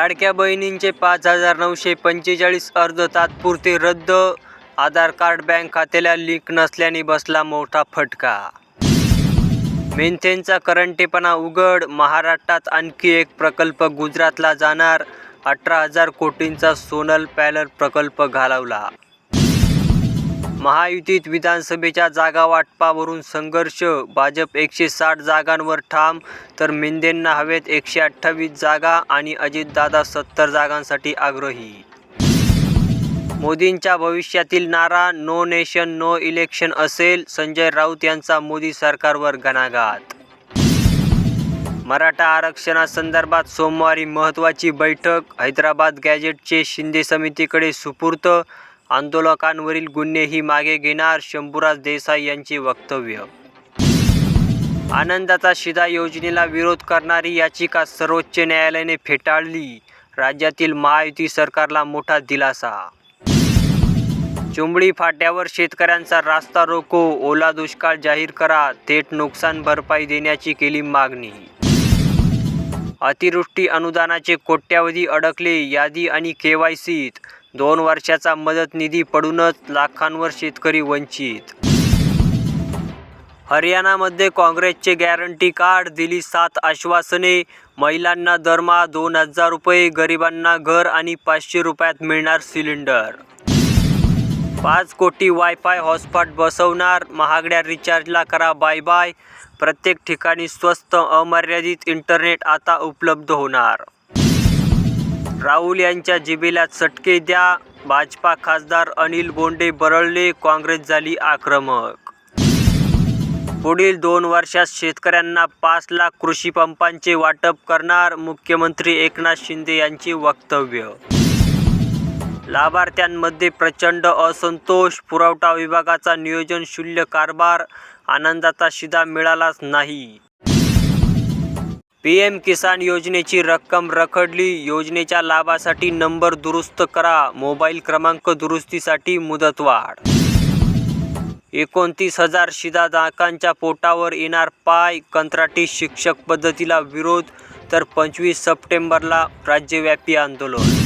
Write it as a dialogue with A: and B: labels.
A: लाडक्या बहिणींचे 5,945 अर्ज तात्पुरते रद्द. आधार कार्ड बँक खात्याला लिंक नसल्याने बसला मोठा फटका. मिथेनचा करंटेपणा उघड. महाराष्ट्रात आणखी एक प्रकल्प गुजरातला जाणार. 18,000 कोटींचा सोलर पॅनल प्रकल्प घालवला. महायुतीत विधानसभेच्या जागा वाटपावरून संघर्ष. भाजप 160 जागांवर ठाम, तर मिंदेंना हवेत 128 जागा आणि अजितदादा 70 जागांसाठी आग्रही. मोदींच्या भविष्यातील नारा नो नेशन नो इलेक्शन असेल. संजय राऊत यांचा मोदी सरकारवर घणाघात. मराठा आरक्षणासंदर्भात सोमवारी महत्त्वाची बैठक. हैदराबाद गॅझेटचे शिंदे समितीकडे सुपूर्त. आंदोलकांवरील गुन्हेही मागे घेणार. शंभूराज देसाई यांचे वक्तव्य. आनंदाचा शिधा योजनेला विरोध करणारी याचिका सर्वोच्च न्यायालयाने फेटाळली. राज्यातील महायुती सरकारला मोठा दिलासा. चुंबळी फाट्यावर शेतकऱ्यांचा रास्ता रोको. ओला दुष्काळ जाहीर करा. थेट नुकसान भरपाई देण्याची केली मागणी. अतिवृष्टी अनुदानाचे कोट्यावधी अडकले यादी आणि केवायसीत. 2 वर्षाचा मदत निधी पडूनच लाखांवर शेतकरी वंचित. हरियाणामध्ये काँग्रेसचे गॅरंटी कार्ड. दिली 7 आश्वासने. महिलांना दरमहा 2,000 रुपये. गरिबांना घर आणि 500 रुपयात मिळणार सिलेंडर. 5 कोटी वायफाय हॉटस्पॉट बसवणार. महागड्या रिचार्जला करा बाय बाय. प्रत्येक ठिकाणी स्वस्त अमर्यादित इंटरनेट आता उपलब्ध होणार. राहुल यांच्या जिभेला चटके द्या. भाजपा खासदार अनिल बोंडे बरळले. काँग्रेस झाली आक्रमक. पुढील 2 वर्षात शेतकऱ्यांना 5 लाख कृषी पंपांचे वाटप करणार. मुख्यमंत्री एकनाथ शिंदे यांचे वक्तव्य. लाभार्थ्यांमध्ये प्रचंड असंतोष. पुरवठा विभागाचा नियोजन शून्य कारभार. आनंदाचा शिधा मिळालाच नाही. PM किसान योजनेची रक्कम रखडली. योजनेच्या लाभासाठी नंबर दुरुस्त करा. मोबाईल क्रमांक दुरुस्तीसाठी मुदतवाढ. 29,000 शिधाधारकांच्या पोटावर येणार पाय. कंत्राटी शिक्षक पद्धतीला विरोध, तर 25 सप्टेंबरला राज्यव्यापी आंदोलन.